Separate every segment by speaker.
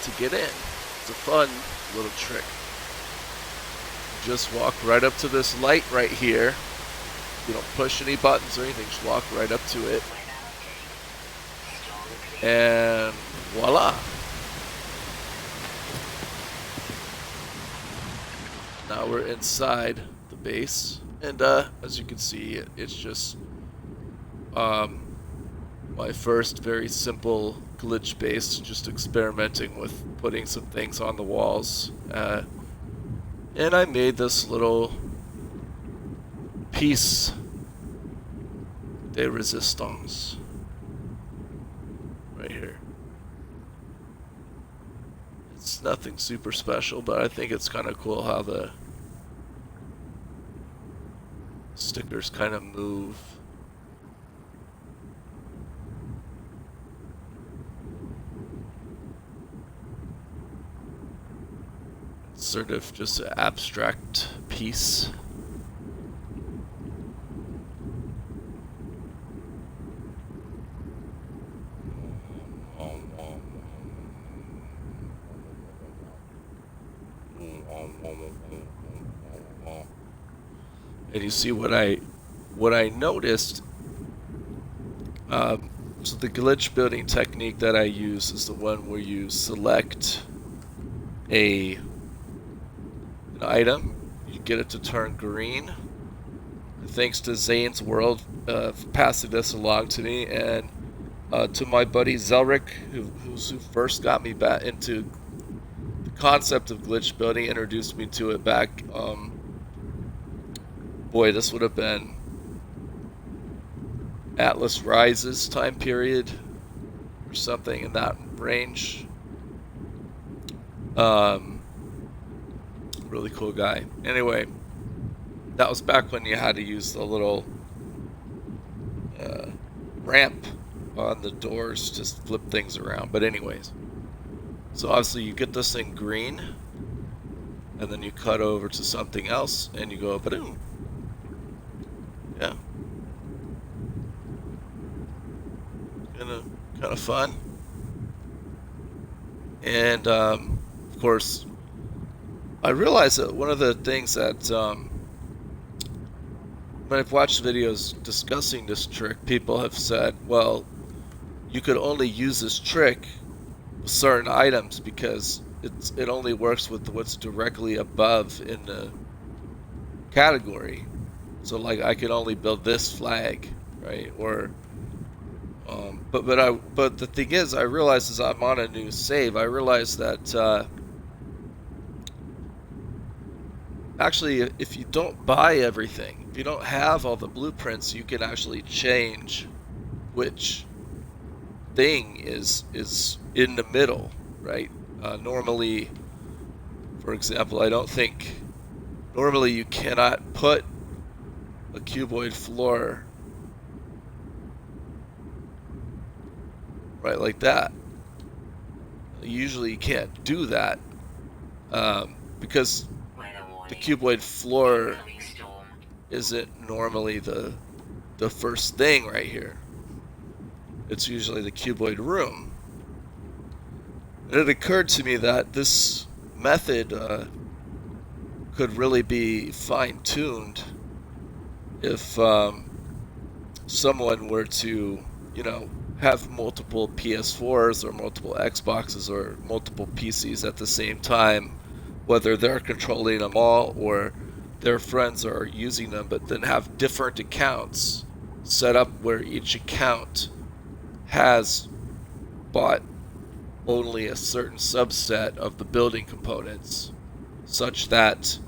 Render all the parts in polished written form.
Speaker 1: to get in. It's a fun little trick. Just walk right up to this light right here. You don't push any buttons or anything, just walk right up to it. And voila. Now we're inside the base. And as you can see, it's just my first very simple glitch base, just experimenting with putting some things on the walls. And I made this little piece de resistance right here. It's nothing super special, but I think it's kind of cool how the stickers kind of move. It's sort of just an abstract piece. And you see what I noticed. So the glitch building technique that I use is the one where you select an item, you get it to turn green. Thanks to Zane's World passing this along to me, and to my buddy Zelric, who first got me back into the concept of glitch building, introduced me to it back. Boy, this would have been Atlas Rises time period or something in that range. Really cool guy. Anyway, that was back when you had to use the little ramp on the doors to flip things around. But anyways, so obviously you get this thing green, and then you cut over to something else, and you go ba-doom. Yeah. Kind of fun. And of course, I realized that one of the things that when I've watched videos discussing this trick, people have said, well, you could only use this trick with certain items because it only works with what's directly above in the category. So like I could only build this flag, right? Or but the thing is, I realized as I'm on a new save, I realized that actually, if you don't buy everything, if you don't have all the blueprints, you can actually change which thing is in the middle, right? Normally, for example, I don't think normally you cannot put a cuboid floor right like that. Usually you can't do that because the cuboid floor isn't normally the first thing right here. It's usually the cuboid room. And it occurred to me that this method could really be fine-tuned if someone were to, have multiple PS4s or multiple Xboxes or multiple PCs at the same time, whether they're controlling them all or their friends are using them, but then have different accounts set up where each account has bought only a certain subset of the building components, such that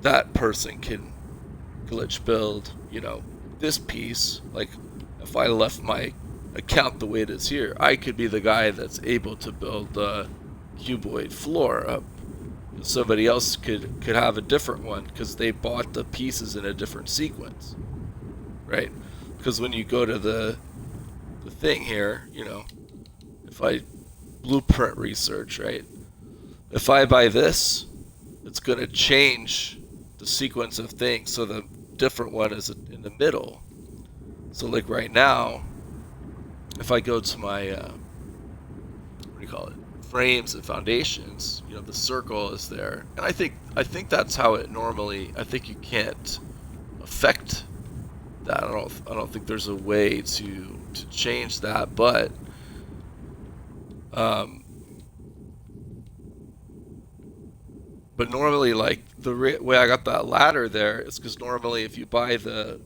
Speaker 1: that person can glitch build, this piece. Like if I left my account the way it is here, I could be the guy that's able to build the cuboid floor up. Somebody else could have a different one because they bought the pieces in a different sequence, right? Because when you go to the thing here, if I blueprint research, right? If I buy this, it's going to change the sequence of things, so the different one is in the middle. So like right now, if I go to my frames and foundations, you know, the circle is there, and I think that's how it normally. I think you can't affect that. I don't think there's a way to change that, but um, but normally, like the way I got that ladder there is because normally if you buy the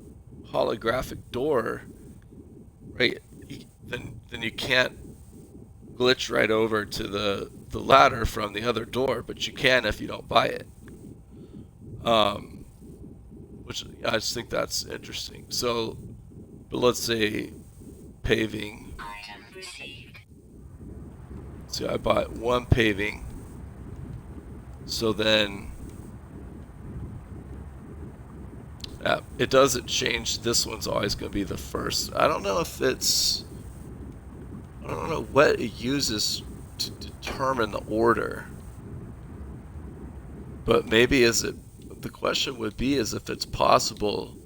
Speaker 1: holographic door, right, then you can't glitch right over to the ladder from the other door, but you can if you don't buy it. Um, which I just think that's interesting. So, but let's say paving. See, I bought one paving. So then, it doesn't change. This one's always going to be the first. I don't know if it's. I don't know what it uses to determine the order. But maybe is it. The question would be is if it's possible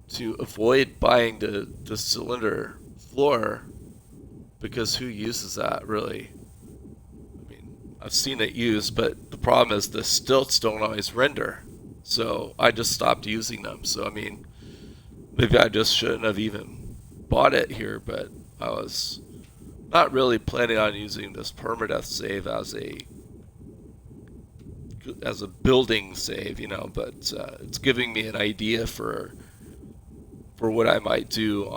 Speaker 1: to avoid buying the cylinder floor, because who uses that really? I mean, I've seen it used, but the problem is the stilts don't always render. So I just stopped using them. So I mean, maybe I just shouldn't have even bought it here, but I was not really planning on using this permadeath save as a building save, you know, but it's giving me an idea for what I might do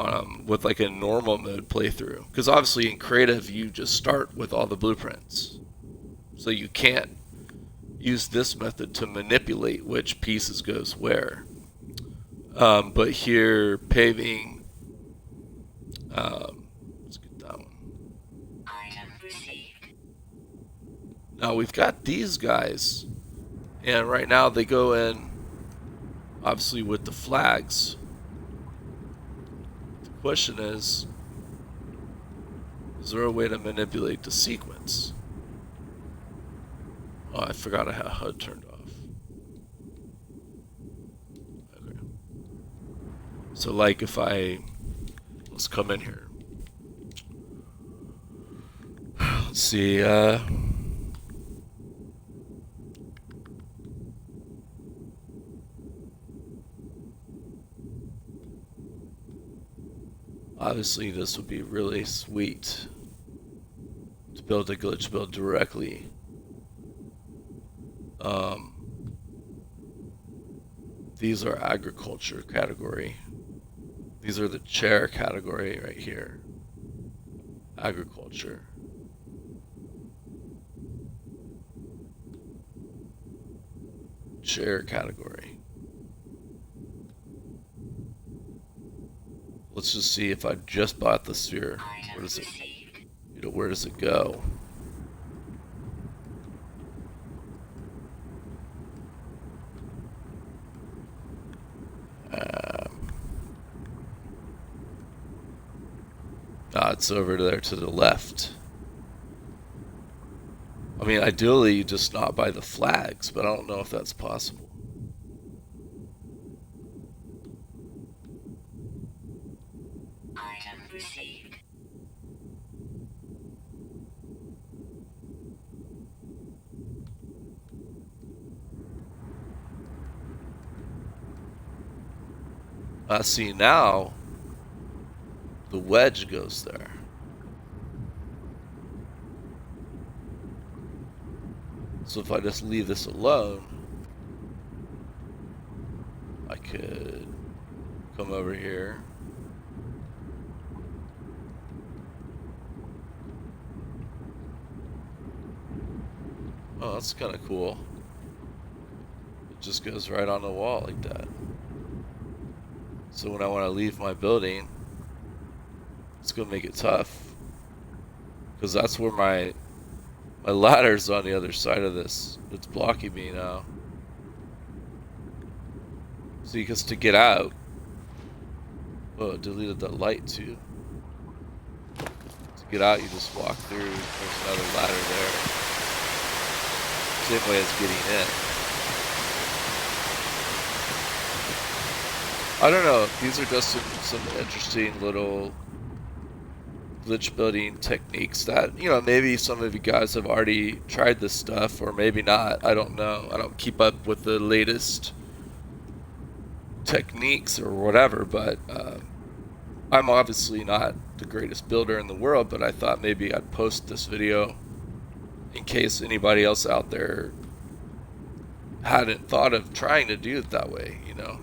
Speaker 1: with like a normal mode playthrough. Because obviously in creative you just start with all the blueprints, so you can't use this method to manipulate which pieces goes where. But here paving, let's get that one. Now we've got these guys, and right now they go in obviously with the flags. The question is there a way to manipulate the sequence? Oh, I forgot I had HUD turned off. Okay. So like if let's come in here. Let's see, obviously this would be really sweet to build a glitch build directly. These are agriculture category. These are the chair category right here. Agriculture. Chair category. Let's just see if I just bought the sphere. Where does it, you know, where does it go? It's over there to the left. I mean, ideally you just not buy the flags, but I don't know if that's possible. See now, the wedge goes there. So if I just leave this alone, I could come over here. Oh, that's kind of cool. It just goes right on the wall like that. So when I want to leave my building, it's going to make it tough. Because that's where my ladder's on the other side of this. It's blocking me now. So because to get out... Oh, it deleted the light too. To get out, you just walk through. There's another ladder there. Same way as getting in. I don't know. These are just some interesting little glitch building techniques that, you know, maybe some of you guys have already tried this stuff, or maybe not. I don't know. I don't keep up with the latest techniques or whatever, but I'm obviously not the greatest builder in the world, but I thought maybe I'd post this video in case anybody else out there hadn't thought of trying to do it that way, you know.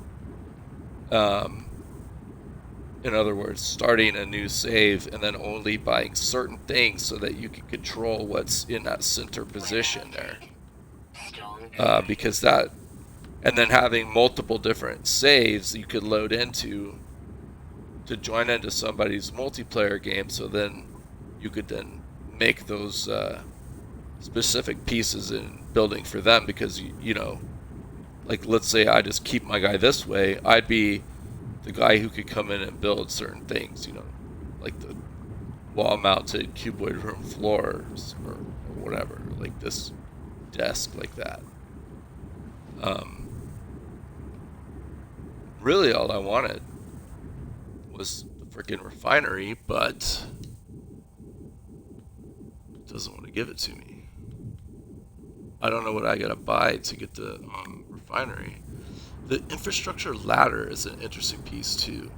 Speaker 1: In other words, starting a new save and then only buying certain things so that you can control what's in that center position there. Because that, and then having multiple different saves you could load into to join into somebody's multiplayer game, so then you could then make those specific pieces in building for them, because you know, like let's say I just keep my guy this way, I'd be the guy who could come in and build certain things, you know, like the wall-mounted cuboid room floors or whatever, like this desk like that. Really all I wanted was the freaking refinery, but it doesn't want to give it to me. I don't know what I gotta buy to get the refinery. The infrastructure ladder is an interesting piece too.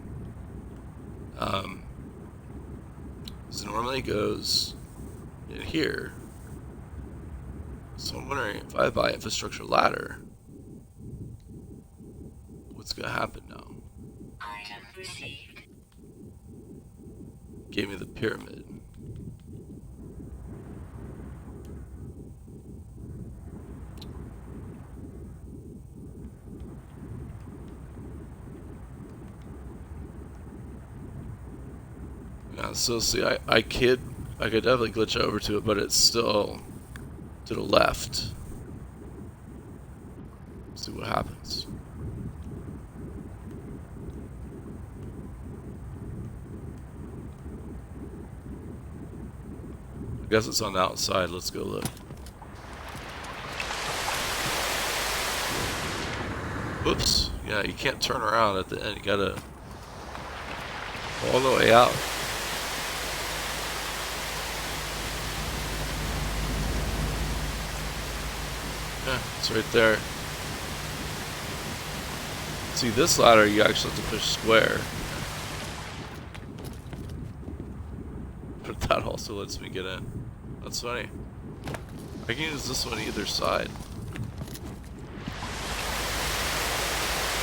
Speaker 1: So normally it goes in here. So I'm wondering if I buy infrastructure ladder, what's gonna happen now?
Speaker 2: Item received.
Speaker 1: Gave me the pyramid. Yeah, so see, I could definitely glitch over to it, but it's still to the left. See what happens. I guess it's on the outside. Let's go look. Whoops. Yeah, you can't turn around at the end. You gotta all the way out. Yeah, it's right there. See, this ladder you actually have to push square. But that also lets me get in. That's funny. I can use this one either side.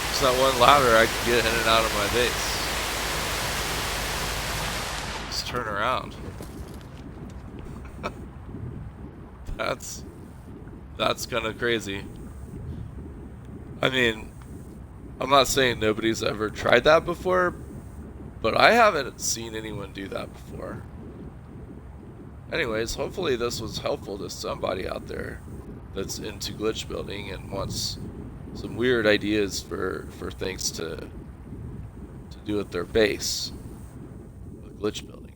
Speaker 1: It's that one ladder I can get in and out of my base. Just turn around. That's kind of crazy. I mean, I'm not saying nobody's ever tried that before, but I haven't seen anyone do that before. Anyways, hopefully this was helpful to somebody out there that's into glitch building and wants some weird ideas for things to do with their base with glitch building.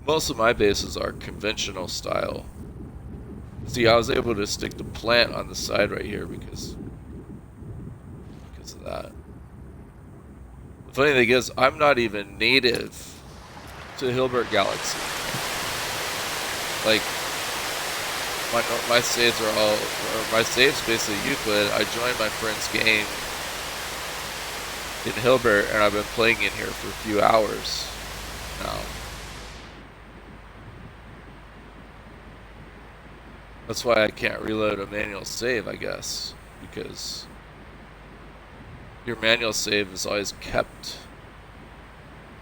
Speaker 1: Most of my bases are conventional style. See, I was able to stick the plant on the side right here because of that. The funny thing is, I'm not even native to Hilbert Galaxy. Like, my saves are all, or my saves basically Euclid. I joined my friend's game in Hilbert, and I've been playing in here for a few hours now. That's why I can't reload a manual save, I guess, because your manual save is always kept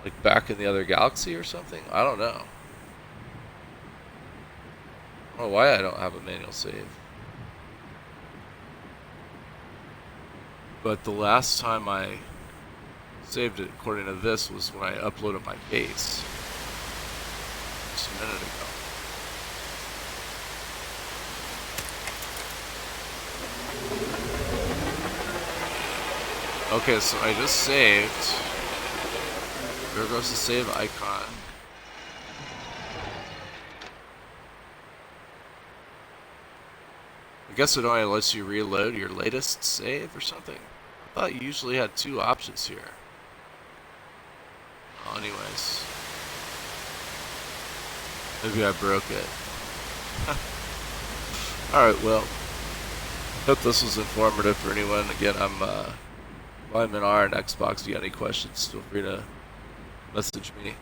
Speaker 1: like back in the other galaxy or something. I don't know. I don't know why I don't have a manual save. But the last time I saved it according to this was when I uploaded my base just a minute ago. Okay, so I just saved. There goes the save icon. I guess it only lets you reload your latest save or something. I thought you usually had two options here. Oh, anyways. Maybe I broke it. Alright, well. Hope this was informative for anyone. Again, I'm in R on Xbox. If you got any questions, feel free to message me.